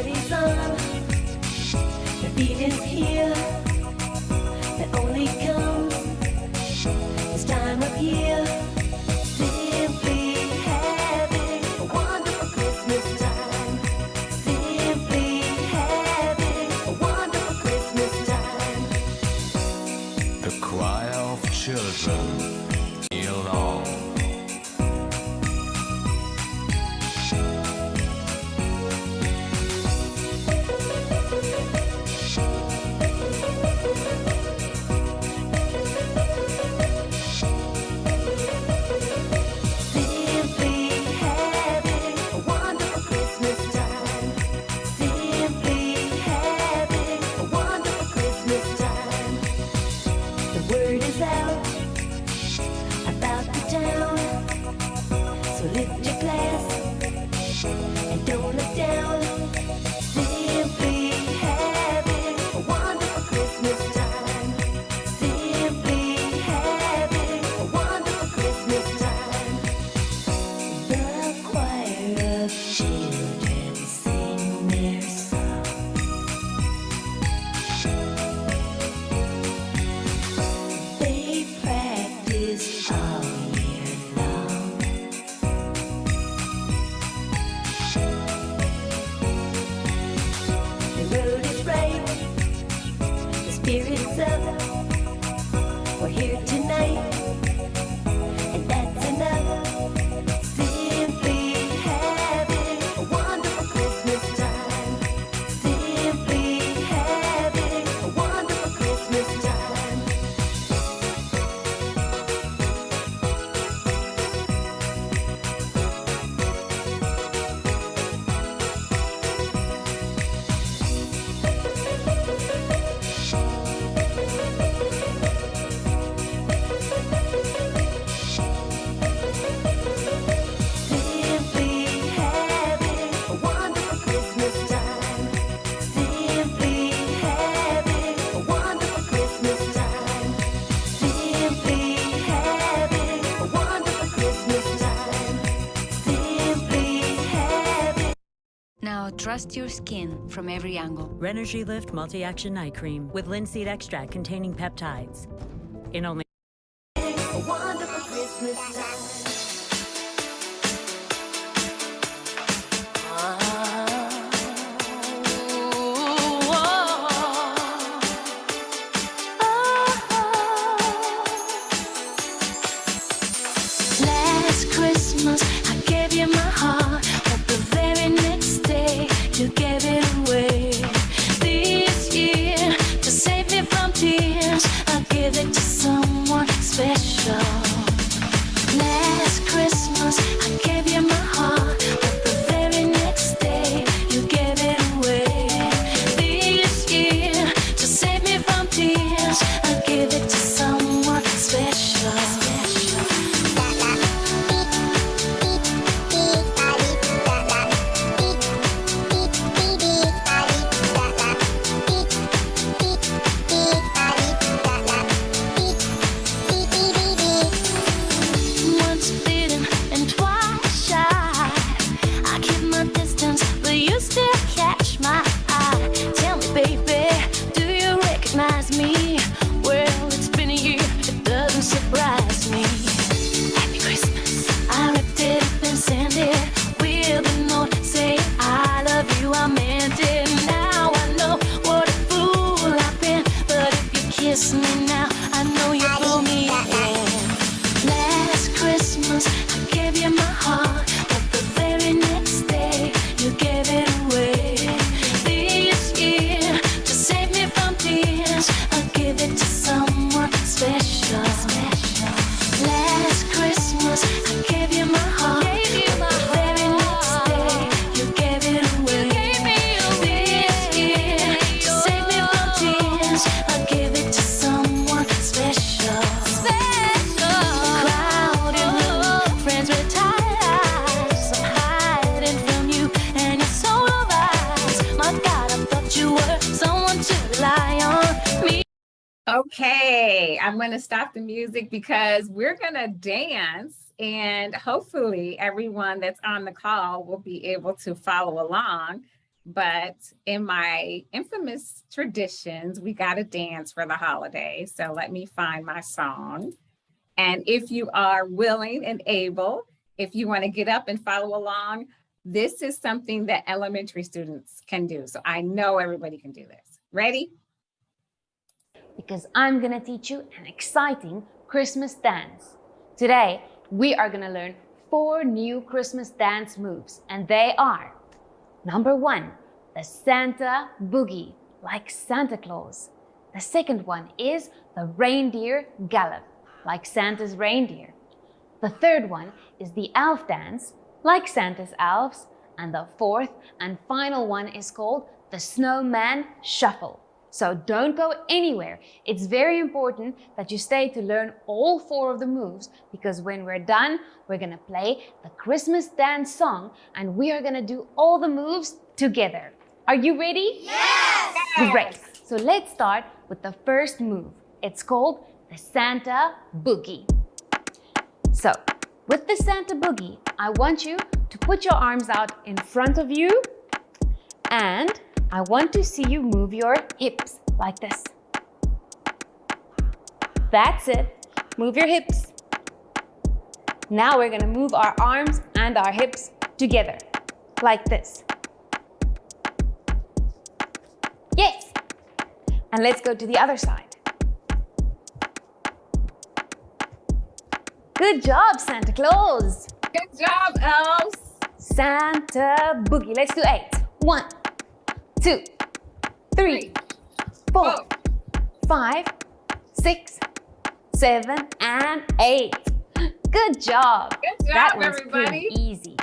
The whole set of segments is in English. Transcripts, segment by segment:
party's on, the feeling's here, that only comes this time of year. Simply having a wonderful Christmas time. Simply having a wonderful Christmas time. The cry of children along. So lift your glass and don't look down. Simply having a wonderful Christmas time. Simply having a wonderful Christmas time. The choir of children sing their song. They practice all year long. The road is right, the spirit's up. We're here tonight, and that's enough. Simply having a wonderful Christmas time. Simply having a wonderful Christmas time. Simply having a wonderful Christmas time. Simply having a wonderful Christmas time. Simply having a wonderful Christmas time. Simply having. Now trust your skin from every angle. Renergy Lift Multi-Action Night Cream with linseed extract containing peptides. In only A wonderful Christmas time. Last Christmas, I gave you my heart, but the very next day, you gave it away. This year, to save me from tears, I'll give it to someone special. Last Christmas, I gave you my heart, but the very next day, you gave it away. This year, to save me from tears, I'll give it to someone special. Once bitten and twice shy, I keep my distance, but you still catch my eye. Tell me, baby, do you recognize me? Well, it's been a year, it doesn't surprise me. Happy Christmas. I ripped it up and sent it with a note saying I love you, I meant it. Now I know what a fool I've been, but if you kiss me now, I know you blew me in. Last Christmas, I gave you my heart, but the very next day, you gave it away. This year, to save me from tears, I'll give it to someone special. Last Christmas, I gave you my heart, but the very next day, you gave it away. This year, to save me from tears, I'll give it to someone special. Crowded room, friends with tired eyes. I'm hiding from you and your soul of eyes. My God, I thought you were someone to rely on. Me. Okay, I'm going to stop the music because we're going to dance, and hopefully everyone that's on the call will be able to follow along. but in my infamous traditions, we got to dance for the holiday. So let me find my song. And if you are willing and able, if you want to get up and follow along, this is something that elementary students can do. So I know everybody can do this. Ready? Because I'm gonna teach you an exciting Christmas dance. Today, we are gonna learn 4 new Christmas dance moves, and they are: number 1, the Santa Boogie, like Santa Claus. The second one is the Reindeer Gallop, like Santa's reindeer. The third one is the Elf Dance, like Santa's elves. And the fourth and final one is called the Snowman Shuffle. So don't go anywhere. It's very important that you stay to learn all 4 of the moves, because when we're done, we're gonna play the Christmas dance song and we are gonna do all the moves together. Are you ready? Yes! Great. So let's start with the first move. It's called the Santa Boogie. So with the Santa Boogie, I want you to put your arms out in front of you, and I want to see you move your hips like this. That's it. Move your hips. Now we're gonna move our arms and our hips together, like this. Yes. And let's go to the other side. Good job, Santa Claus. Good job, elves. Santa Boogie. Let's do 8. 1, 2, 3, 4, 5, 6, 7, and 8. Good job. Good job, That was everybody. pretty easy.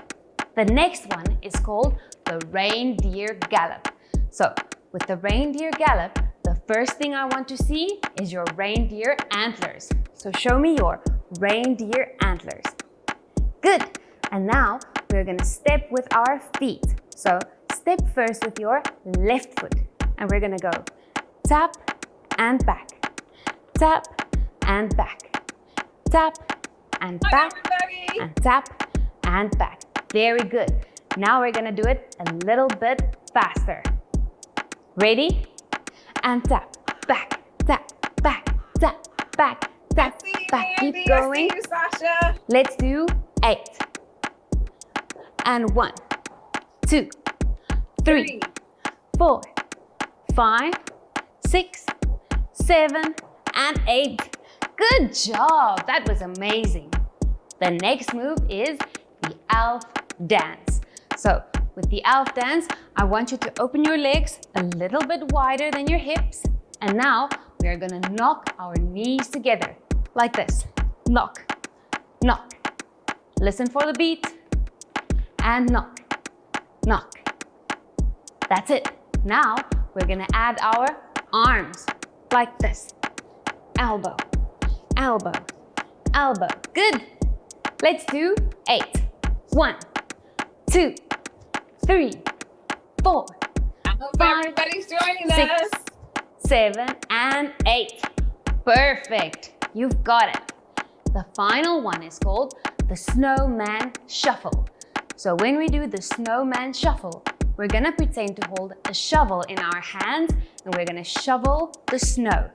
The next one is called the Reindeer Gallop. So with the Reindeer Gallop, the first thing I want to see is your reindeer antlers. So show me your reindeer antlers. Good. And now we're gonna step with our feet. So step first with your left foot. And we're gonna go tap and back, tap and back, tap and Hi, back, everybody. and tap and back. Very good. Now we're gonna do it a little bit faster. Ready? And tap, back, tap, back, tap, back, tap, See you, back. Andy. Keep going. I see you, Sasha. Let's do 8. And 1, 2, 3, 4, 5, 6, 7, and 8. Good job. That was amazing. The next move is the elf dance. So with the elf dance, I want you to open your legs a little bit wider than your hips. And now we are gonna knock our knees together like this. Knock, knock. Listen for the beat. And knock, knock. That's it. Now we're gonna add our arms like this. Elbow, elbow, elbow. Good. Let's do 8. 1, 2, 3, 4, I hope 5, everybody's joining 6, us. 7, and 8. Perfect. You've got it. The final one is called the Snowman Shuffle. So when we do the Snowman Shuffle, we're gonna pretend to hold a shovel in our hands and we're gonna shovel the snow.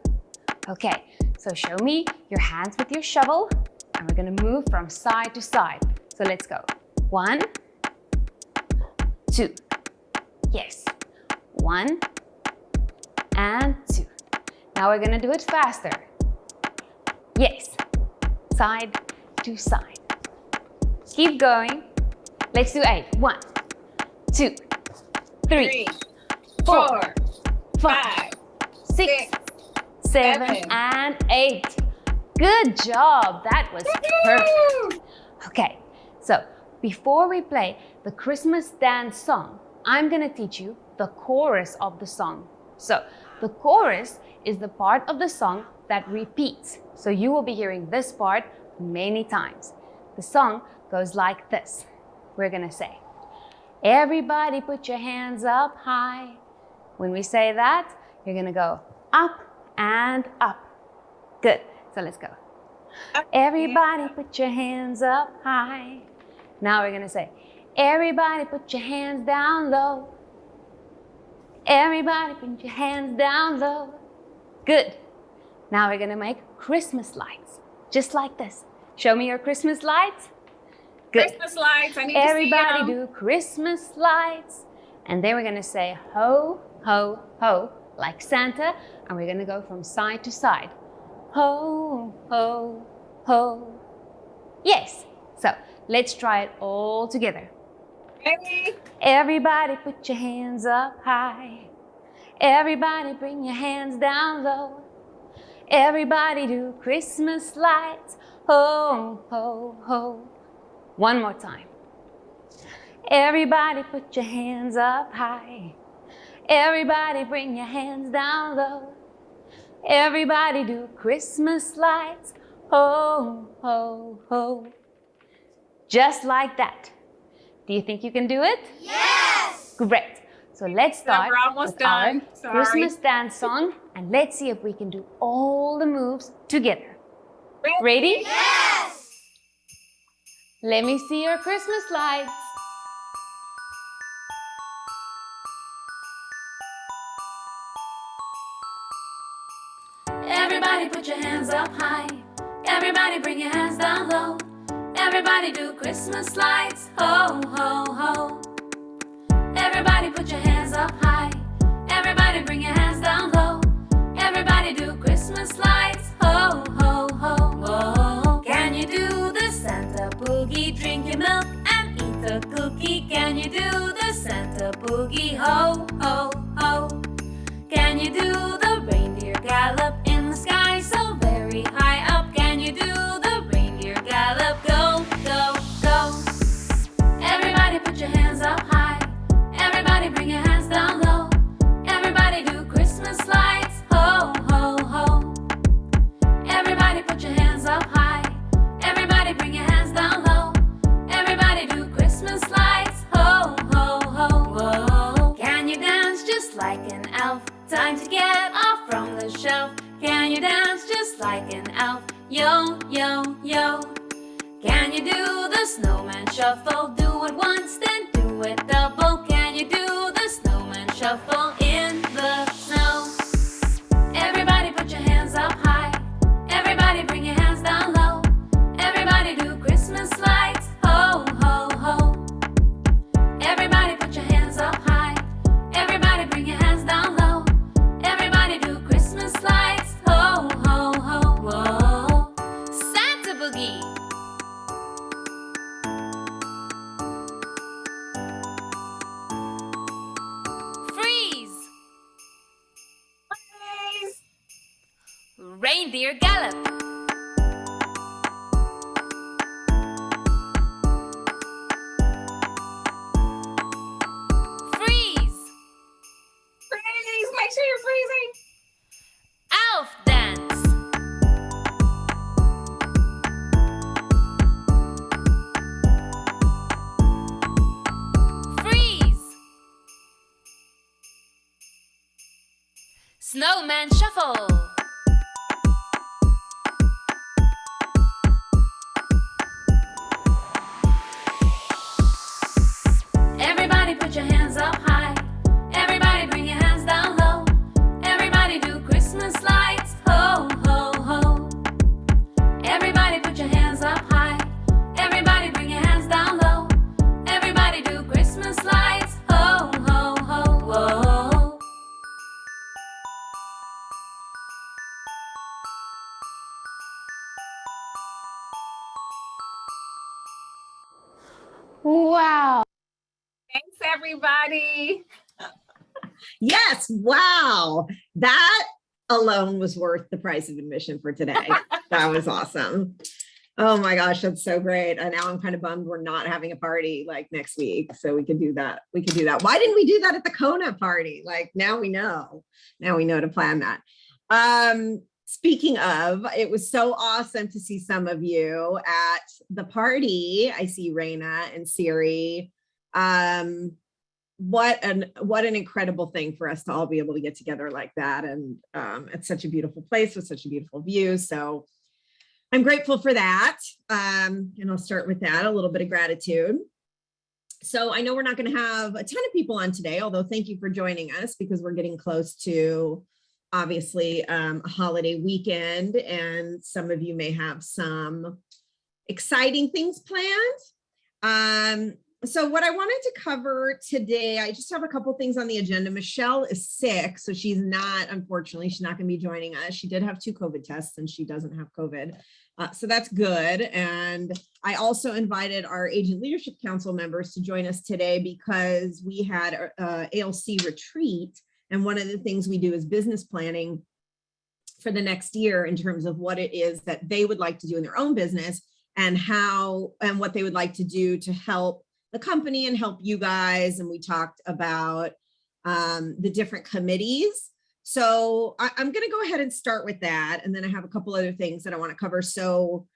Okay, so show me your hands with your shovel and we're gonna move from side to side. So let's go. 1, 2. Yes. 1 and 2. Now we're gonna do it faster. Yes. Side to side. Keep going. Let's do 8. 1, 2, 3, 4, 5, 6, 7, and 8. Good job. That was perfect. Okay, so before we play the Christmas dance song, I'm gonna teach you the chorus of the song. So the chorus is the part of the song that repeats. So you will be hearing this part many times. The song goes like this. We're gonna say, everybody put your hands up high. When we say that, you're gonna go up and up. Good, so let's go. Everybody put your hands up high. Now we're gonna say, everybody put your hands down low. Everybody put your hands down low. Good. Now we're gonna make Christmas lights, just like this. Show me your Christmas lights. Good. Christmas lights. I need Everybody to see do Christmas lights. And then we're gonna say ho, ho, ho, like Santa. And we're gonna go from side to side. Ho, ho, ho. Yes. So let's try it all together. Ready? Everybody put your hands up high. Everybody bring your hands down low. Everybody do Christmas lights. Ho, ho, ho. One more time. Everybody put your hands up high. Everybody bring your hands down low. Everybody do Christmas lights. Ho, ho, ho. Just like that. Do you think you can do it? Yes! Great. So let's start We're almost with our done. Sorry. Christmas dance song, and let's see if we can do all the moves together. Ready? Yes! Let me see your Christmas lights. Everybody put your hands up high. Everybody bring your hands down low. Everybody do Christmas lights. Ho, ho, ho. Everybody put your hands up high. Everybody bring your hands down low. Everybody do Christmas lights. Ho, ho, ho, ho. Can you do the Santa boogie? Drink your milk and eat a cookie. Can you do the Santa boogie? Ho, ho, ho. Can you do the reindeer gallop in the sky so very high up? Can you do the reindeer gallop? Go, go, go. Everybody put your hands up high. Everybody bring your hands down low. Everybody do Christmas lights. Ho, ho, ho. Everybody put your hands up high. Everybody bring your hands down low. Everybody do Christmas lights. Ho, ho, ho, ho. Can you dance just like an elf? Time to get off from the shelf. Can you dance just like an elf? Yo, yo, yo. Can you do the snowman shuffle? Do it once, then do it double. Can you do the snowman shuffle in the snow? Everybody put your hands up high. Everybody bring your hands down low. Everybody do Christmas lights. Ho, ho, ho. Everybody put your hands up high. Everybody bring your hands down low. Everybody do Christmas lights. Ho, ho, ho, ho. Santa boogie. Freeze. Please. Reindeer gallop. Freeze. Freeze. Make sure you're freezing. Elf dance. Freeze. Snowman shuffle. Everybody put your hands up high. Everybody bring your hands down low. Everybody do Christmas lights. Ho, ho, ho. Everybody put your hands up high. Everybody bring your hands down low. Everybody do Christmas lights. Ho, ho, ho, ho. Wow. Thanks, everybody. Yes, wow. That alone was worth the price of admission for today. That was awesome. Oh my gosh, that's so great. And now I'm kind of bummed we're not having a party like next week. So we could do that. We could do that. Why didn't we do that at the Kona party? Like now we know. Now we know to plan that. Speaking of, it was so awesome to see some of you at the party. I see Raina and Siri. What an incredible thing for us to all be able to get together like that. And it's such a beautiful place with such a beautiful view. So I'm grateful for that. And I'll start with that, a little bit of gratitude. So I know we're not going to have a ton of people on today, although thank you for joining us because we're getting close to obviously a holiday weekend, and some of you may have some exciting things planned. So what I wanted to cover today, I just have a couple things on the agenda. Michelle is sick, so unfortunately, she's not going to be joining us. She did have 2 COVID tests and she doesn't have COVID. So that's good. And I also invited our Agent Leadership Council members to join us today because we had a ALC retreat. And one of the things we do is business planning for the next year in terms of what it is that they would like to do in their own business and what they would like to do to help the company and help you guys. And we talked about the different committees. So I'm going to go ahead and start with that. And then I have a couple other things that I want to cover. So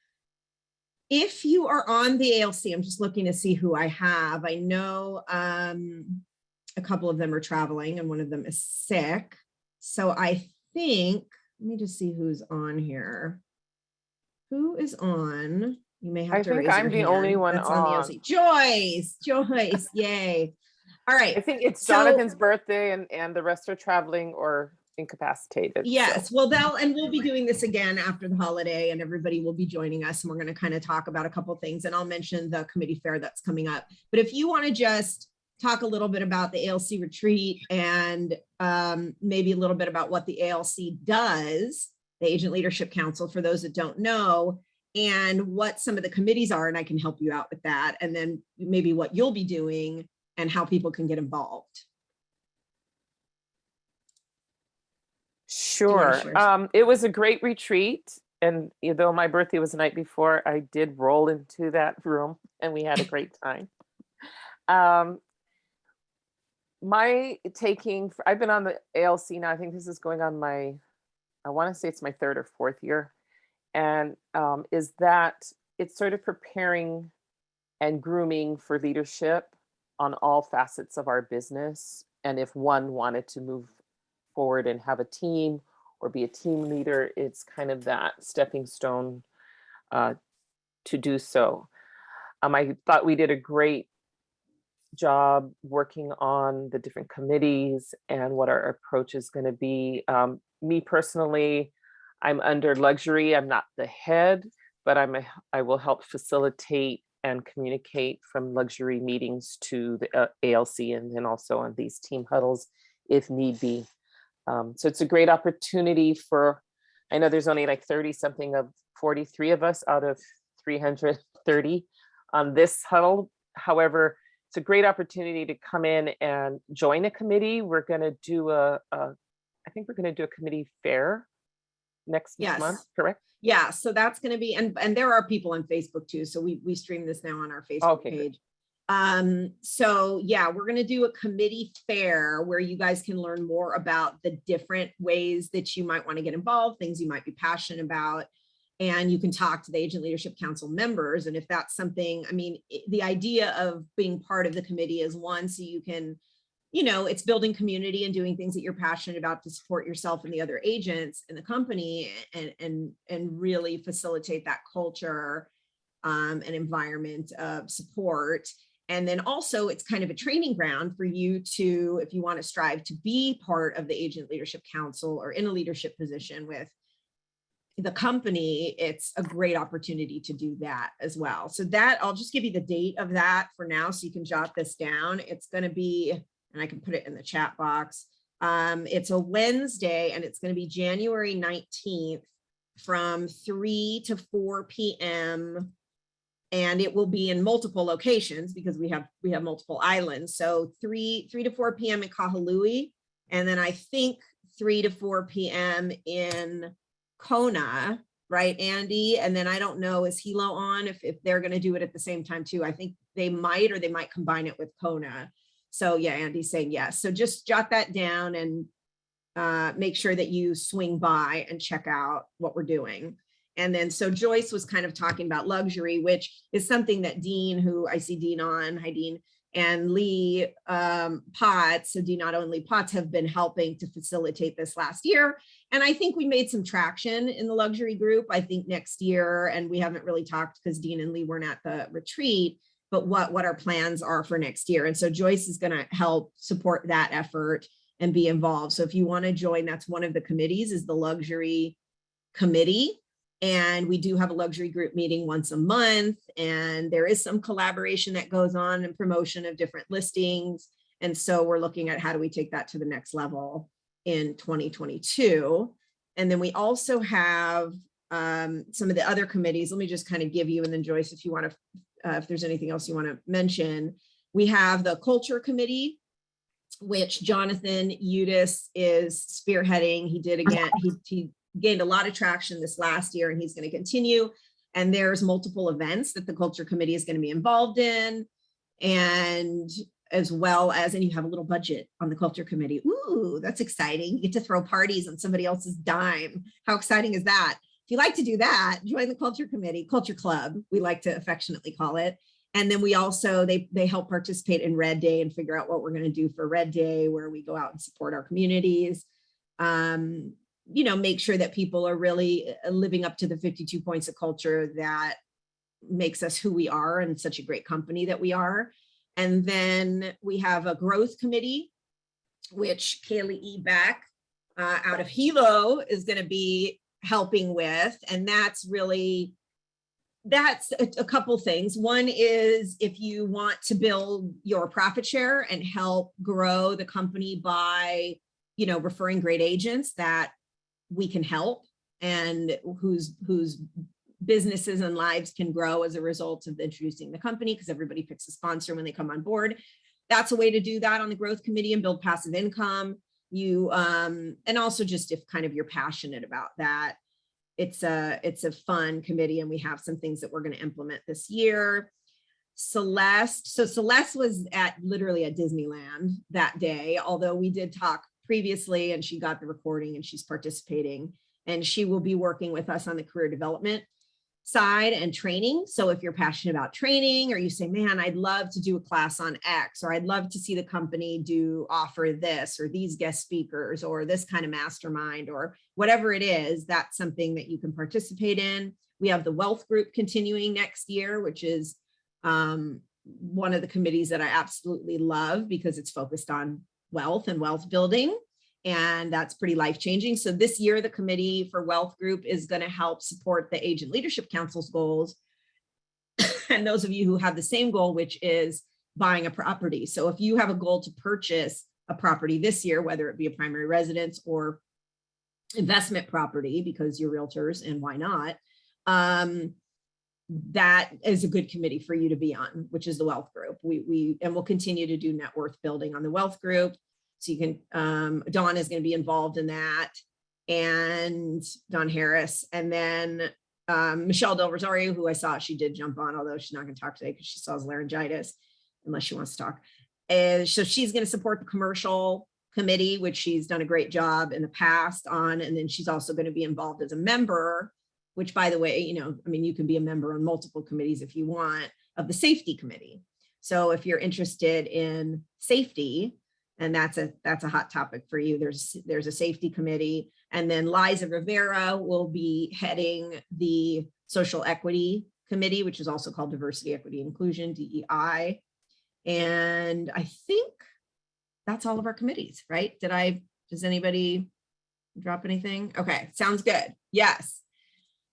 if you are on the ALC, I'm just looking to see who I have. I know a couple of them are traveling and one of them is sick. So I think, let me just see who's on here. Who is on? You may have to raise your hand. I think I'm the only one That's on. the ALC. Joyce, yay. All right. I think it's Jonathan's birthday and the rest are traveling or incapacitated. Yes, so. well, we'll be doing this again after the holiday and everybody will be joining us and we're going to kind of talk about a couple of things and I'll mention the committee fair that's coming up. But if you want to just talk a little bit about the ALC retreat and maybe a little bit about what the ALC does, the Agent Leadership Council, for those that don't know, and what some of the committees are, and I can help you out with that, and then maybe what you'll be doing and how people can get involved. Sure. It was a great retreat. And though my birthday was the night before, I did roll into that room and we had a great time. I've been on the ALC now, I think this is going on I want to say it's my 3rd or 4th year. And is that it's sort of preparing and grooming for leadership on all facets of our business. And if one wanted to move forward and have a team or be a team leader, it's kind of that stepping stone to do so. I thought we did a great job working on the different committees and what our approach is going to be. Me personally, I'm under luxury. I'm not the head, but I will help facilitate and communicate from luxury meetings to the ALC and then also on these team huddles if need be. So it's a great opportunity I know there's only like 30 something of 43 of us out of 330 on this huddle. However, it's a great opportunity to come in and join a committee. We're going to do I think we're going to do a committee fair next month, correct? Yeah, so that's going to be, and there are people on Facebook too. So we stream this now on our Facebook page. So yeah, we're going to do a committee fair where you guys can learn more about the different ways that you might want to get involved, things you might be passionate about, and you can talk to the Agent Leadership Council members. And if that's something, I mean, the idea of being part of the committee is one, so you can, it's building community and doing things that you're passionate about to support yourself and the other agents in the company and really facilitate that culture and environment of support. And then also it's kind of a training ground for you to, if you want to strive to be part of the Agent Leadership Council or in a leadership position with the company, it's a great opportunity to do that as well. So that, I'll just give you the date of that for now so you can jot this down. It's going to be, and I can put it in the chat box. It's a Wednesday and it's going to be January 19th from 3 to 4 p.m. And it will be in multiple locations because we have multiple islands. So 3 to 4 p.m. in Kahului. And then I think 3 to 4 p.m. in Kona, right, Andy? And then I don't know, is Hilo on if they're going to do it at the same time too? I think they might, or they might combine it with Kona. So yeah, Andy's saying yes. So just jot that down and make sure that you swing by and check out what we're doing. And then, so Joyce was kind of talking about luxury, which is something that Dean, who I see Dean on, hi Dean, and Lee Potts, so Dean Otto and Lee Potts have been helping to facilitate this last year. And I think we made some traction in the luxury group. I think next year, and we haven't really talked because Dean and Lee weren't at the retreat, but what our plans are for next year. And so Joyce is going to help support that effort and be involved. So if you want to join, that's one of the committees, is the luxury committee. And we do have a luxury group meeting once a month. And there is some collaboration that goes on and promotion of different listings. And so we're looking at how do we take that to the next level in 2022. And then we also have some of the other committees. Let me just kind of give you, and then Joyce, if you want to, if there's anything else you want to mention, we have the culture committee, which Jonathan Udis is spearheading. He did again, he gained a lot of traction this last year, and he's going to continue. And there's multiple events that the culture committee is going to be involved in, and as well as, and you have a little budget on the culture committee. Ooh, that's exciting. You get to throw parties on somebody else's dime. How exciting is that? If you like to do that, join the culture committee, culture club, we like to affectionately call it. And then we also, they help participate in Red Day and figure out what we're going to do for Red Day, where we go out and support our communities. You know, make sure that people are really living up to the 52 points of culture that makes us who we are and such a great company that we are. And then we have a growth committee, which Kaylee E. Beck out of Hilo is going to be helping with. And that's a couple things. One is if you want to build your profit share and help grow the company by, you know, referring great agents that we can help and whose businesses and lives can grow as a result of introducing the company, because everybody picks a sponsor when they come on board. That's a way to do that on the growth committee and build passive income. You and also just if kind of you're passionate about that, it's a fun committee, and we have some things that we're going to implement this year. Celeste was literally at Disneyland that day, although we did talk previously, and she got the recording and she's participating, and she will be working with us on the career development side and training. So if you're passionate about training, or you say, man, I'd love to do a class on X, or I'd love to see the company offer this, or these guest speakers, or this kind of mastermind, or whatever it is, that's something that you can participate in. We have the wealth group continuing next year, which is one of the committees that I absolutely love because it's focused on wealth and wealth building. And that's pretty life-changing. So this year, the committee for wealth group is going to help support the Agent Leadership Council's goals. And those of you who have the same goal, which is buying a property. So if you have a goal to purchase a property this year, whether it be a primary residence or investment property, because you're realtors and why not, that is a good committee for you to be on, which is the wealth group. And we'll continue to do net worth building on the wealth group. So you can, Dawn is going to be involved in that, and Dawn Harris. And then Michelle Del Rosario, who I saw, she did jump on, although she's not going to talk today because she still has laryngitis, unless she wants to talk. And so she's going to support the commercial committee, which she's done a great job in the past on. And then she's also going to be involved as a member, which, by the way, you know, I mean, you can be a member on multiple committees if you want, of the safety committee. So if you're interested in safety, and that's a hot topic for you, there's a safety committee. And then Liza Rivera will be heading the social equity committee, which is also called Diversity, Equity, Inclusion, DEI. And I think that's all of our committees, right? Does anybody drop anything? Okay, sounds good. Yes.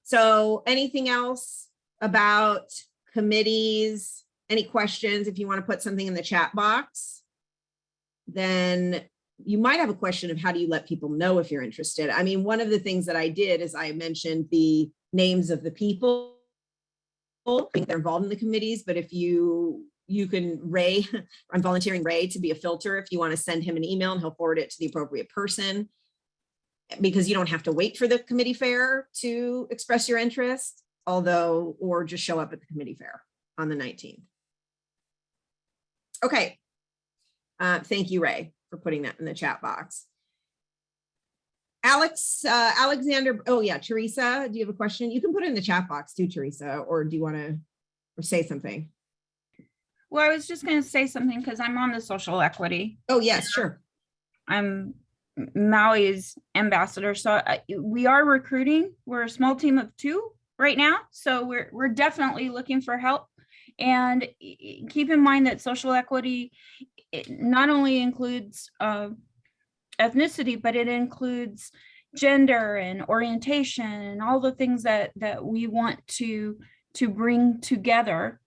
So anything else about committees? Any questions? If you want to put something in the chat box, then you might have a question of how do you let people know if you're interested? I mean, one of the things that I did is I mentioned the names of the people they're involved in the committees, but if you can, Ray, I'm volunteering Ray to be a filter if you want to send him an email and he'll forward it to the appropriate person, because you don't have to wait for the committee fair to express your interest, or just show up at the committee fair on the 19th. Okay. Thank you, Ray, for putting that in the chat box. Alexander, oh yeah, Teresa, do you have a question? You can put it in the chat box too, Teresa, or do you want to say something? Well, I was just going to say something because I'm on the social equity. Oh yes, sure. I'm Maui's ambassador. So we are recruiting. We're a small team of 2 right now. So we're definitely looking for help. And keep in mind that social equity, it not only includes ethnicity, but it includes gender and orientation and all the things that we want to bring together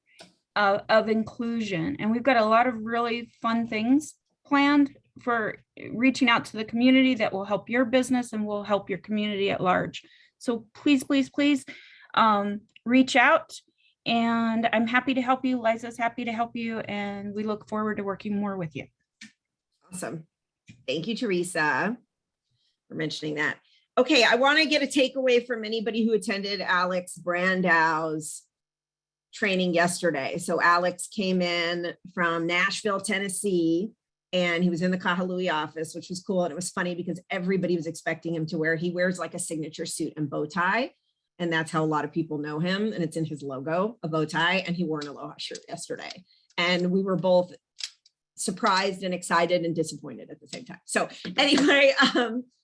of inclusion. And we've got a lot of really fun things planned for reaching out to the community that will help your business and will help your community at large. So please, please, please reach out. And I'm happy to help you. Liza's happy to help you. And we look forward to working more with you. Awesome. Thank you, Teresa, for mentioning that. Okay, I want to get a takeaway from anybody who attended Alex Brandau's training yesterday. So Alex came in from Nashville, Tennessee, and he was in the Kahului office, which was cool. And it was funny because everybody was expecting him to wear, he wears like a signature suit and bow tie. And that's how a lot of people know him. And it's in his logo, a bow tie, and he wore an aloha shirt yesterday. And we were both surprised and excited and disappointed at the same time. So anyway,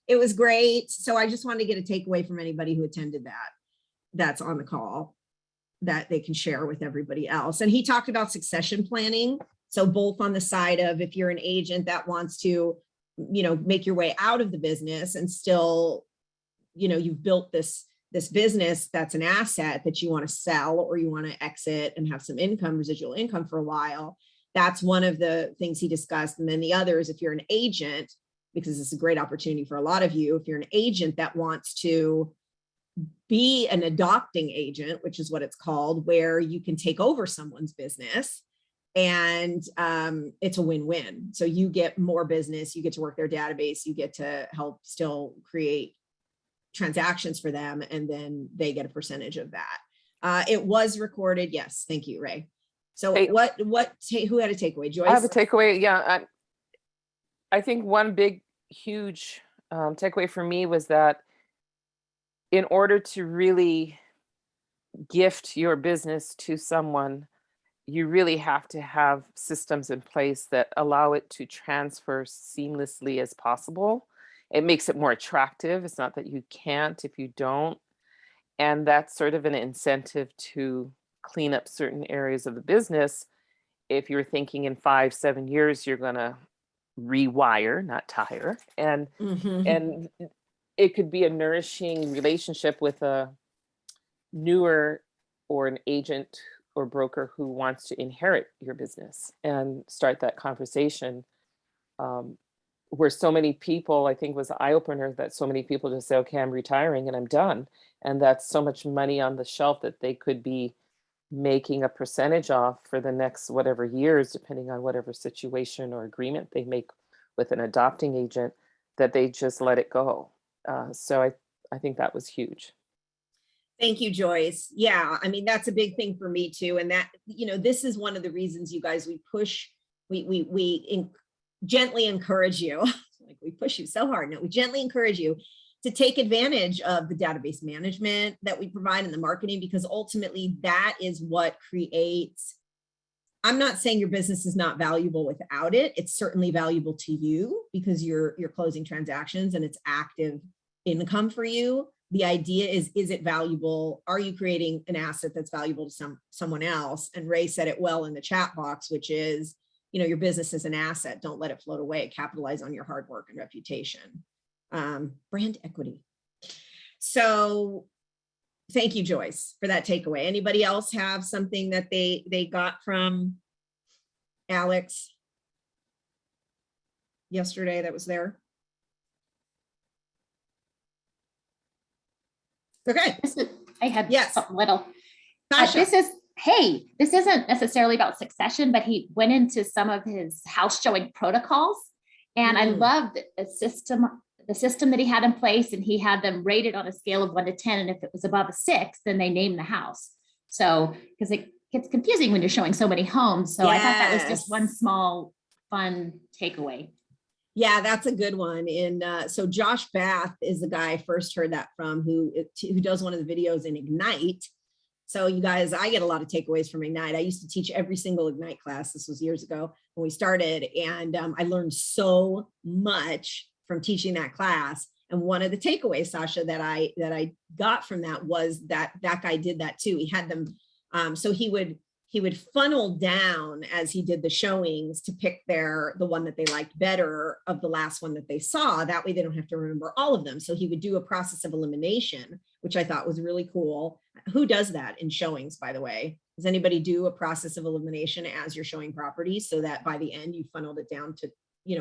it was great. So I just wanted to get a takeaway from anybody who attended that's on the call that they can share with everybody else. And he talked about succession planning. So both on the side of if you're an agent that wants to, make your way out of the business and still, you've built this business that's an asset that you want to sell or you want to exit and have some income, residual income for a while. That's one of the things he discussed. And then the other is if you're an agent, because it's a great opportunity for a lot of you, if you're an agent that wants to be an adopting agent, which is what it's called, where you can take over someone's business and it's a win-win. So you get more business, you get to work their database, you get to help still create transactions for them, and then they get a percentage of that. It was recorded. Yes. Thank you, Ray. So Hey, who had a takeaway? Joyce? I have a takeaway. Yeah. I think one big, huge takeaway for me was that in order to really gift your business to someone, you really have to have systems in place that allow it to transfer seamlessly as possible. It makes it more attractive. It's not that you can't if you don't. And that's sort of an incentive to clean up certain areas of the business. If you're thinking in 5-7 years, you're going to rewire, not tire. And and it could be a nourishing relationship with a newer or an agent or broker who wants to inherit your business and start that conversation. Where so many people, I think was an eye-opener that so many people just say, okay, I'm retiring and I'm done. And that's so much money on the shelf that they could be making a percentage off for the next whatever years, depending on whatever situation or agreement they make with an adopting agent, that they just let it go. So I think that was huge. Thank you, Joyce. Yeah, I mean, that's a big thing for me too. And that, this is one of the reasons you guys, we gently encourage you, like we push you so hard. No, we gently encourage you to take advantage of the database management that we provide in the marketing, because ultimately that is what creates, I'm not saying your business is not valuable without it. It's certainly valuable to you because you're closing transactions and it's active income for you. The idea is it valuable? Are you creating an asset that's valuable to someone else? And Ray said it well in the chat box, which is, your business is an asset. Don't let it float away. Capitalize on your hard work and reputation. Brand equity. So thank you, Joyce, for that takeaway. Anybody else have something that they got from Alex yesterday that was there? Okay. I had Yes. something little. Sasha. This isn't necessarily about succession, but he went into some of his house showing protocols. And I loved the system that he had in place, and he had them rated on a scale of 1 to 10. And if it was above a 6, then they named the house. So, because it gets confusing when you're showing so many homes. So I thought that was just one small fun takeaway. Yeah, that's a good one. And so Josh Bath is the guy I first heard that from, who does one of the videos in Ignite. So you guys, I get a lot of takeaways from Ignite. I used to teach every single Ignite class. This was years ago when we started. And I learned so much from teaching that class. And one of the takeaways, Sasha, that I got from that was that guy did that too. He had them, so he would he would funnel down as he did the showings to pick the one that they liked better of the last one that they saw. That way they don't have to remember all of them. So he would do a process of elimination, which I thought was really cool. Who does that in showings, by the way? Does anybody do a process of elimination as you're showing properties so that by the end you funneled it down to,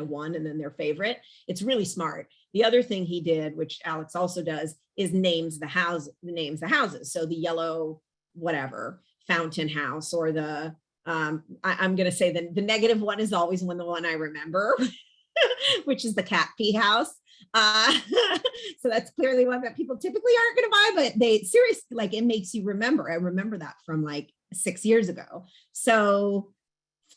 one and then their favorite? It's really smart. The other thing he did, which Alex also does, is names the houses. So the yellow, whatever, fountain house, or the I'm going to say the negative one is always the one I remember, which is the cat pee house. So that's clearly one that people typically aren't going to buy, but they seriously, like, it makes you remember. I remember that from like 6 years ago. So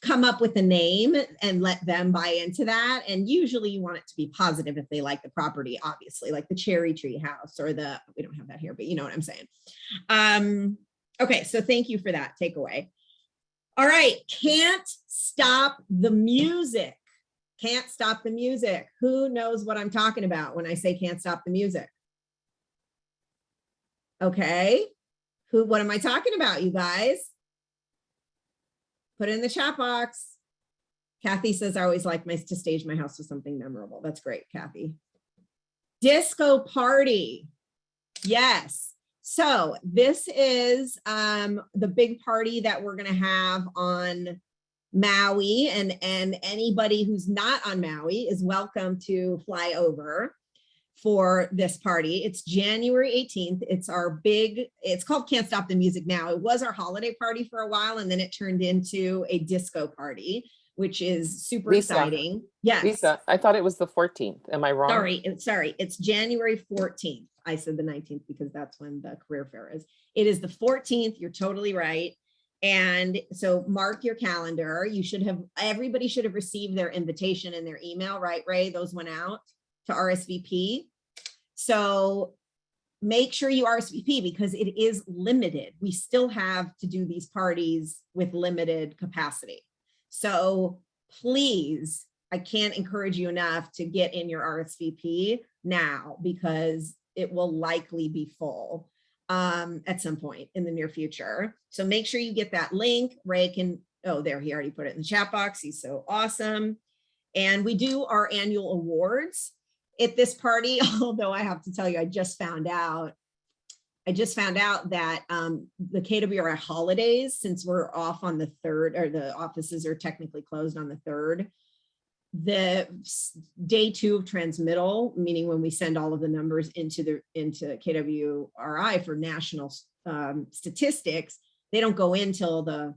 come up with a name and let them buy into that. And usually you want it to be positive if they like the property, obviously, like the cherry tree house, or we don't have that here, but you know what I'm saying. Okay, so thank you for that takeaway. All right, can't stop the music. Can't stop the music. Who knows what I'm talking about when I say can't stop the music? Okay, what am I talking about, you guys? Put it in the chat box. Kathy says, I always like to stage my house with something memorable. That's great, Kathy. Disco party. Yes. So this is the big party that we're going to have on Maui, and anybody who's not on Maui is welcome to fly over for this party. It's January 18th. It's called Can't Stop the Music now. It was our holiday party for a while, and then it turned into a disco party, which is super exciting. Yes. Lisa, I thought it was the 14th. Am I wrong? Sorry. It's January 14th. I said the 19th because that's when the career fair is. It is the 14th. You're totally right. And so mark your calendar. Everybody should have received their invitation in their email, right, Ray? Those went out to RSVP. So make sure you RSVP because it is limited. We still have to do these parties with limited capacity. So please, I can't encourage you enough to get in your RSVP now because it will likely be full at some point in the near future. So make sure you get that link. Ray he already put it in the chat box. He's so awesome. And we do our annual awards at this party, although I have to tell you, I just found out that the KWR holidays, since we're off on the 3rd, or the offices are technically closed on the 3rd, the day 2 of transmittal, meaning when we send all of the numbers into KWRI for national statistics, they don't go in till the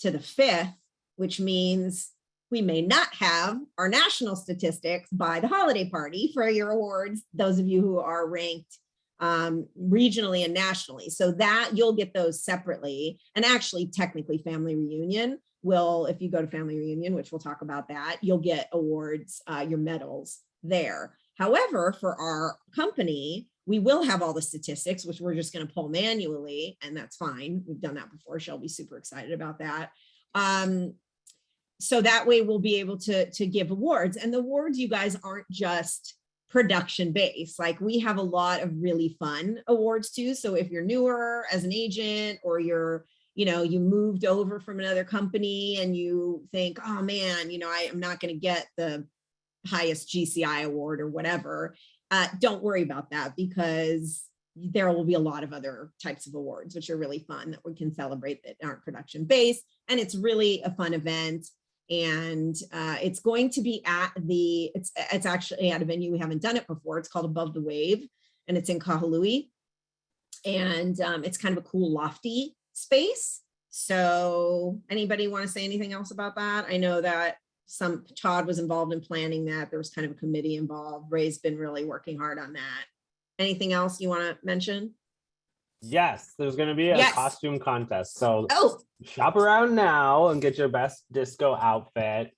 5th, which means we may not have our national statistics by the holiday party for your awards, those of you who are ranked regionally and nationally. So that you'll get those separately. And actually, technically, Family Reunion if you go to Family Reunion, which we'll talk about that, you'll get awards, your medals there. However, for our company, we will have all the statistics, which we're just going to pull manually, and that's fine. We've done that before. Shelby's super excited about that. So that way we'll be able to give awards. And the awards, you guys, aren't just production based. Like, we have a lot of really fun awards too. So if you're newer as an agent, or you moved over from another company and you think, oh man, I'm not going to get the highest GCI award or whatever, don't worry about that, because there will be a lot of other types of awards, which are really fun, that we can celebrate, that aren't production based. And it's really a fun event. And it's going to be it's actually at a venue we haven't done it before. It's called Above the Wave, and it's in Kahului. And it's kind of a cool, lofty space. So anybody want to say anything else about that? I know that Todd was involved in planning that. There was kind of a committee involved. Ray's been really working hard on that. Anything else you want to mention? Yes, there's going to be a costume contest. So shop around now and get your best disco outfit.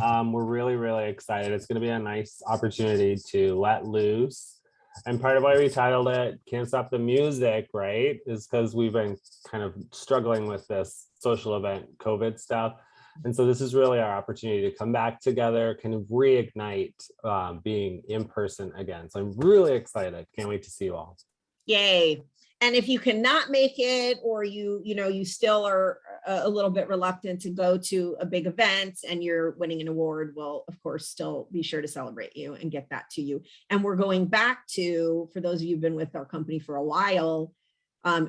We're really, really excited. It's going to be a nice opportunity to let loose. And part of why we titled it Can't Stop the Music, right, is because we've been kind of struggling with this social event COVID stuff. And so this is really our opportunity to come back together, kind of reignite being in person again. So I'm really excited. Can't wait to see you all. Yay. And if you cannot make it, or you still are a little bit reluctant to go to a big event and you're winning an award, we'll of course still be sure to celebrate you and get that to you. And we're going back to, for those of you who've been with our company for a while,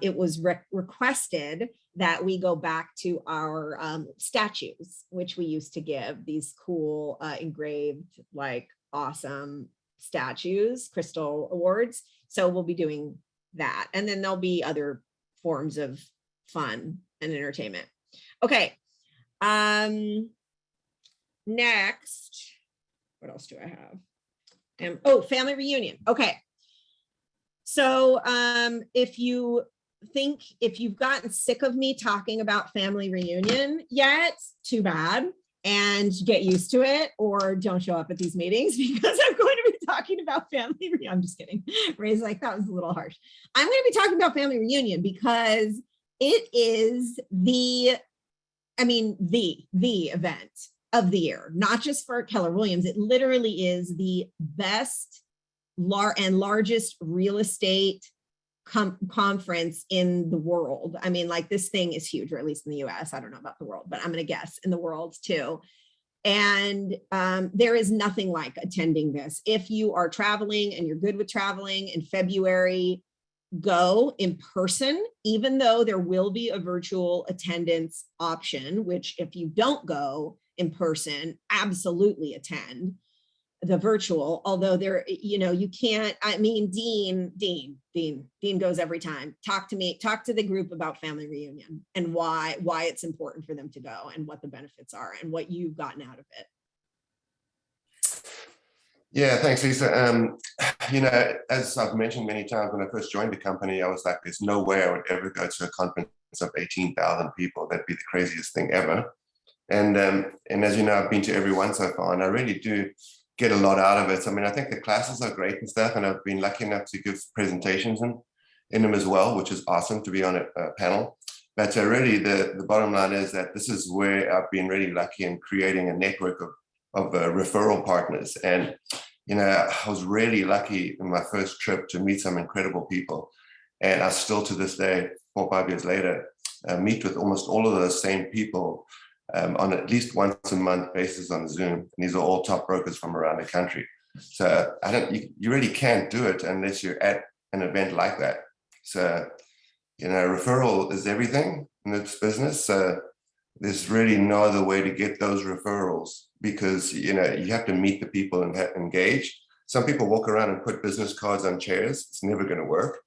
it was requested that we go back to our statues, which we used to give, these cool engraved, like awesome statues, crystal awards. So we'll be doing that. And then there'll be other forms of fun and entertainment. Okay. Next, what else do I have? Family reunion. Okay. So if you've gotten sick of me talking about family reunion yet, too bad, and get used to it, or don't show up at these meetings, because I'm going to be talking about family reunion. I'm just kidding. Ray's like, that was a little harsh. I'm going to be talking about family reunion because it is the event of the year, not just for Keller Williams. It literally is the best and largest real estate conference in the world. I mean, like, this thing is huge, or at least in the US. I don't know about the world, but I'm going to guess in the world too. And there is nothing like attending this. If you are traveling and you're good with traveling in February, go in person, even though there will be a virtual attendance option, which if you don't go in person, absolutely attend the virtual, although you can't. I mean, Dean goes every time. Talk to the group about family reunion and why it's important for them to go, and what the benefits are, and what you've gotten out of it. Yeah, thanks, Lisa. As I've mentioned many times, when I first joined the company, I was like, there's no way I would ever go to a conference of 18,000 people. That'd be the craziest thing ever. And as you know, I've been to every one so far, and I really do get a lot out of it. I mean, I think the classes are great and stuff, and I've been lucky enough to give presentations in them as well, which is awesome to be on a panel. But really, the bottom line is that this is where I've been really lucky in creating a network of referral partners. And, I was really lucky in my first trip to meet some incredible people. And I still, to this day, 4 or 5 years later, meet with almost all of those same people on at least once a month basis on Zoom. And these are all top brokers from around the country. So you really can't do it unless you're at an event like that. So, referral is everything in this business. So there's really no other way to get those referrals, because, you have to meet the people and engage. Some people walk around and put business cards on chairs. It's never going to work,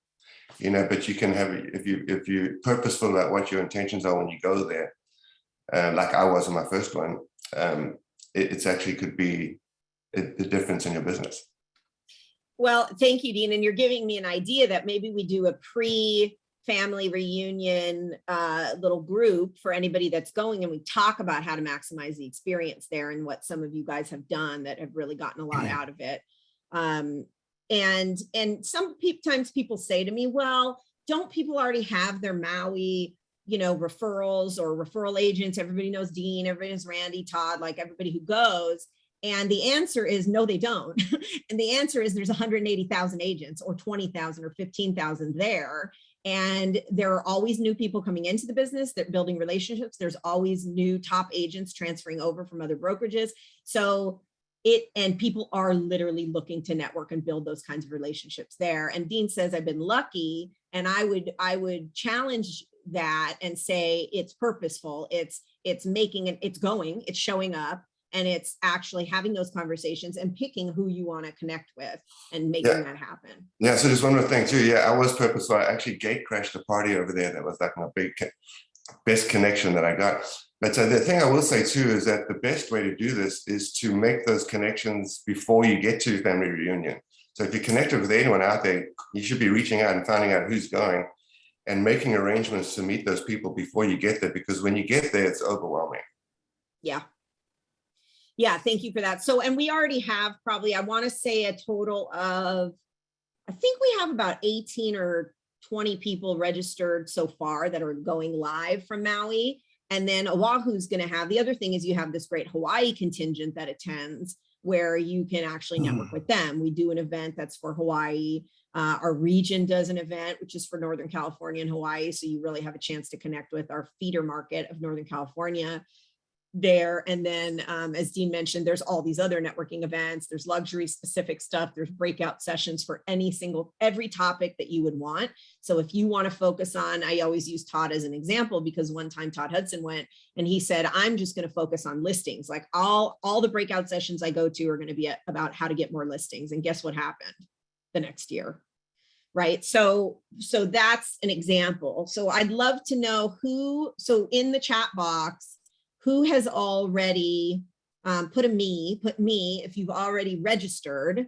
but you can have, if you're purposeful about what your intentions are when you go there, like I was in my first one, it's actually could be the difference in your business. Well, thank you, Dean. And you're giving me an idea that maybe we do a pre-family reunion little group for anybody that's going, and we talk about how to maximize the experience there, and what some of you guys have done that have really gotten a lot out of it. And sometimes people say to me, well, don't people already have their Maui referrals or referral agents? Everybody knows Dean, everybody knows Randy, Todd, like everybody who goes. And the answer is no, they don't. And the answer is there's 180,000 agents, or 20,000 or 15,000 there. And there are always new people coming into the business. They're building relationships. There's always new top agents transferring over from other brokerages. So people are literally looking to network and build those kinds of relationships there. And Dean says, I've been lucky. And I would challenge that and say it's purposeful. It's making it, it's going, it's showing up, and it's actually having those conversations and picking who you want to connect with and making that happen. Yeah. So just one more thing too. Yeah, I was purposeful. I actually gate crashed a party over there. That was like my best connection that I got. But the thing I will say too is that the best way to do this is to make those connections before you get to family reunion. So if you're connected with anyone out there, you should be reaching out and finding out who's going and making arrangements to meet those people before you get there, because when you get there, it's overwhelming. Yeah. Yeah, thank you for that. So, and we already have probably, I want to say a total of, I think we have about 18 or 20 people registered so far that are going live from Maui. And then Oahu's going to have, the other thing is you have this great Hawaii contingent that attends, where you can actually network with them. We do an event that's for Hawaii. Our region does an event, which is for Northern California and Hawaii. So you really have a chance to connect with our feeder market of Northern California there. And then, as Dean mentioned, there's all these other networking events. There's luxury specific stuff. There's breakout sessions for every topic that you would want. So if you want to focus on, I always use Todd as an example, because one time Todd Hudson went and he said, I'm just going to focus on listings. Like all the breakout sessions I go to are going to be about how to get more listings. And guess what happened the next year? Right. So that's an example. So I'd love to know so in the chat box, who has already put me if you've already registered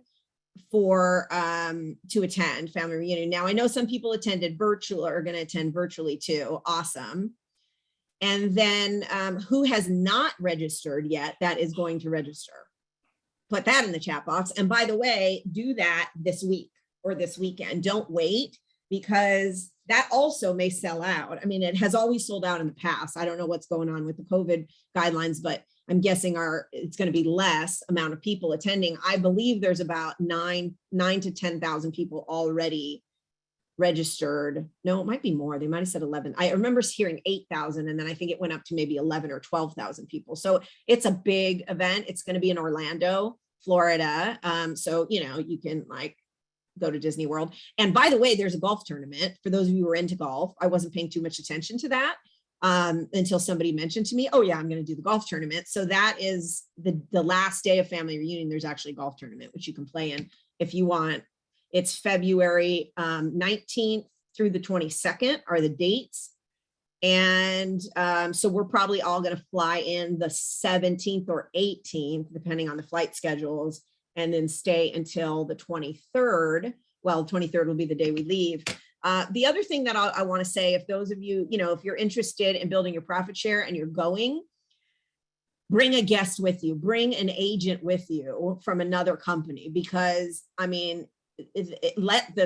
for to attend family reunion. Now I know some people attended virtual or are going to attend virtually too. Awesome. And then who has not registered yet that is going to register? Put that in the chat box. And by the way, do that this week or this weekend. Don't wait, because that also may sell out. I mean, it has always sold out in the past. I don't know what's going on with the COVID guidelines, but I'm guessing it's going to be less amount of people attending. I believe there's about 9 to 10,000 people already registered. No, it might be more. They might have said 11. I remember hearing 8,000, and then I think it went up to maybe 11 or 12,000 people. So it's a big event. It's going to be in Orlando, Florida. So, you can go to Disney World. And by the way, there's a golf tournament for those of you who are into golf. I wasn't paying too much attention to that until somebody mentioned to me, oh yeah, I'm going to do the golf tournament. So that is the last day of family reunion. There's actually a golf tournament, which you can play in if you want. It's February 19th through the 22nd are the dates. And so we're probably all going to fly in the 17th or 18th, depending on the flight schedules, and then stay until the 23rd. Well, 23rd will be the day we leave. The other thing that I want to say, if those of you, if you're interested in building your profit share and you're going, bring a guest with you, bring an agent with you from another company, because I mean, let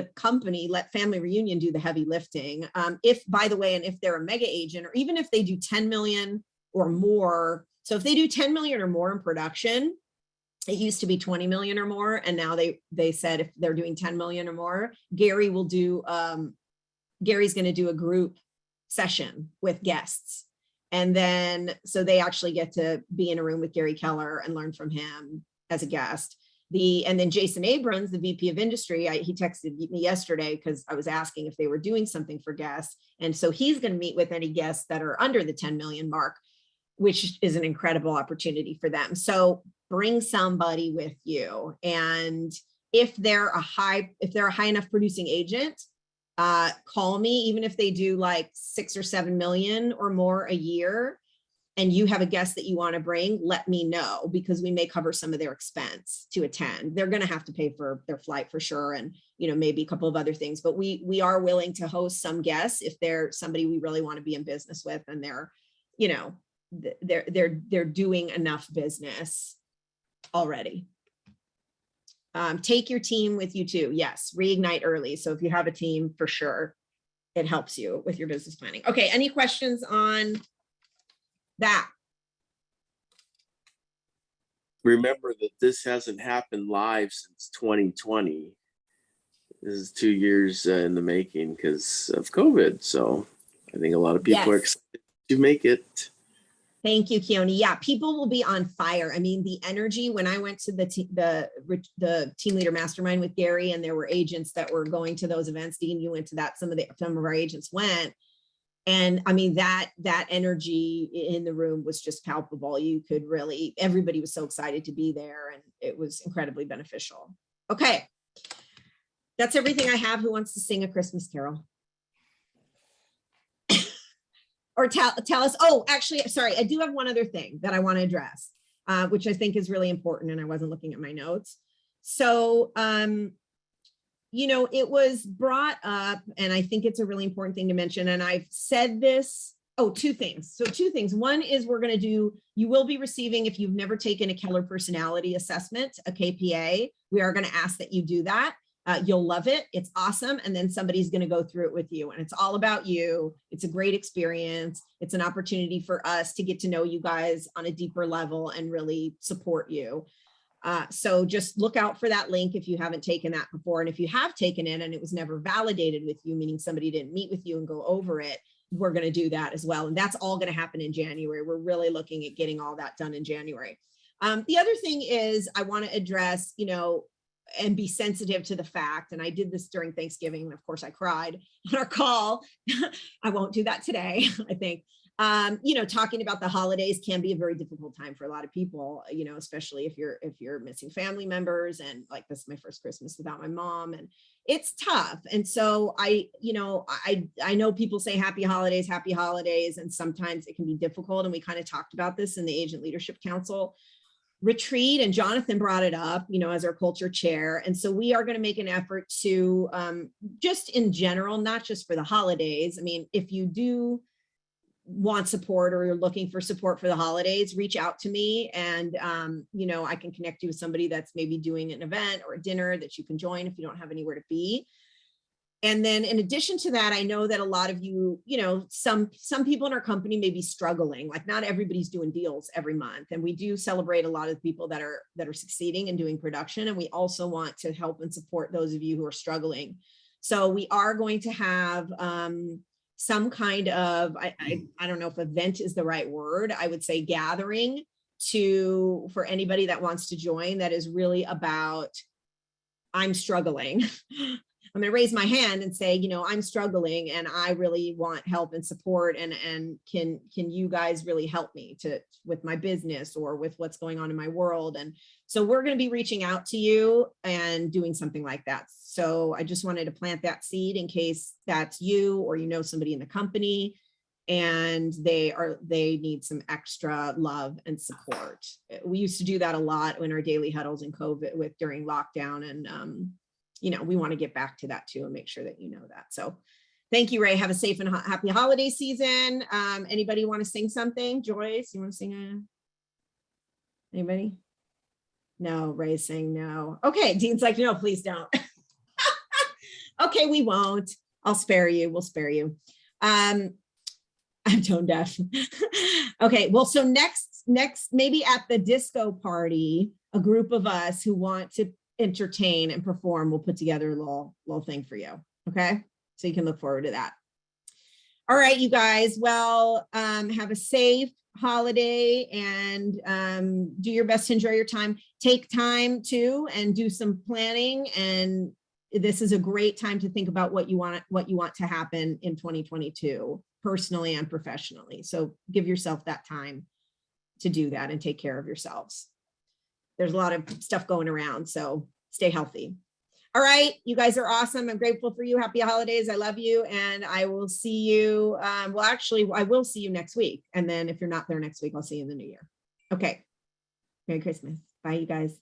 family reunion do the heavy lifting. By the way, and if they're a mega agent, or even if they do 10 million or more. So if they do 10 million or more in production, it used to be 20 million or more. And now they said if they're doing 10 million or more, Gary's going to do a group session with guests. And then, so they actually get to be in a room with Gary Keller and learn from him as a guest. And then Jason Abrams, the VP of industry, he texted me yesterday because I was asking if they were doing something for guests. And so he's going to meet with any guests that are under the 10 million mark, which is an incredible opportunity for them. So bring somebody with you. And if they're a high enough producing agent, call me, even if they do like 6 or 7 million or more a year, and you have a guest that you want to bring, let me know, because we may cover some of their expense to attend. They're going to have to pay for their flight for sure. And, maybe a couple of other things, but we are willing to host some guests if they're somebody we really want to be in business with. And they're, they're doing enough business already. Take your team with you too. Yes. Reignite early. So if you have a team, for sure, it helps you with your business planning. Okay. Any questions on that? Remember that this hasn't happened live since 2020. This is 2 years in the making because of COVID. So I think a lot of people are excited to make it. Thank you, Keone. Yeah, people will be on fire. I mean, the energy when I went to the team leader mastermind with Gary, and there were agents that were going to those events. Dean, you went to that. Some of our agents went. And I mean, that energy in the room was just palpable. You could really, everybody was so excited to be there, and it was incredibly beneficial. Okay. That's everything I have. Who wants to sing a Christmas carol? Or tell us, oh, actually, sorry, I do have one other thing that I want to address, which I think is really important, and I wasn't looking at my notes. So, it was brought up, and I think it's a really important thing to mention, and I've said this, two things. So 2 things. One is you will be receiving, if you've never taken a Keller personality assessment, a KPA, we are going to ask that you do that. You'll love it. It's awesome. And then somebody's going to go through it with you, and it's all about you. It's a great experience. It's an opportunity for us to get to know you guys on a deeper level and really support you. So just look out for that link if you haven't taken that before. And if you have taken it and it was never validated with you, meaning somebody didn't meet with you and go over it, we're going to do that as well. And that's all going to happen in January. We're really looking at getting all that done in January. The other thing is I want to address, and be sensitive to the fact, and I did this during Thanksgiving, and of course I cried on our call. I won't do that today, I think. Talking about the holidays can be a very difficult time for a lot of people, especially if you're missing family members, and like, this is my first Christmas without my mom, and it's tough. And so I know people say happy holidays, and sometimes it can be difficult. And we kind of talked about this in the Agent Leadership Council retreat, and Jonathan brought it up, as our culture chair. And so we are going to make an effort to just in general, not just for the holidays. I mean, if you do want support or you're looking for support for the holidays, reach out to me, and I can connect you with somebody that's maybe doing an event or a dinner that you can join if you don't have anywhere to be. And then in addition to that, I know that a lot of you, some people in our company may be struggling. Like, not everybody's doing deals every month. And we do celebrate a lot of the people that are succeeding and doing production. And we also want to help and support those of you who are struggling. So we are going to have some kind of, I don't know if event is the right word, I would say gathering for anybody that wants to join, that is really about, I'm struggling. I'm going to raise my hand and say, I'm struggling and I really want help and support, and can you guys really help me with my business or with what's going on in my world? And so we're going to be reaching out to you and doing something like that. So I just wanted to plant that seed in case that's you, or somebody in the company and they need some extra love and support. We used to do that a lot in our daily huddles in COVID during lockdown, and we want to get back to that too and make sure that that. So thank you, Ray. Have a safe and happy holiday season. Anybody want to sing something? Joyce, you want to sing? Anybody? No, Ray's saying no. Okay, Dean's like, no, please don't. Okay, we won't. I'll spare you. We'll spare you. I'm tone deaf. Okay, well, so next, maybe at the disco party, a group of us who want to entertain and perform, we'll put together a little thing for you. Okay, so you can look forward to that. All right, you guys, well, have a safe holiday, and do your best to enjoy your time. Take time too and do some planning, and this is a great time to think about what you want to happen in 2022, personally and professionally. So give yourself that time to do that and take care of yourselves. There's a lot of stuff going around, so stay healthy. All right, you guys are awesome. I'm grateful for you. Happy holidays. I love you. And I will see you. Well, actually, I will see you next week. And then if you're not there next week, I'll see you in the new year. Okay. Merry Christmas. Bye, you guys.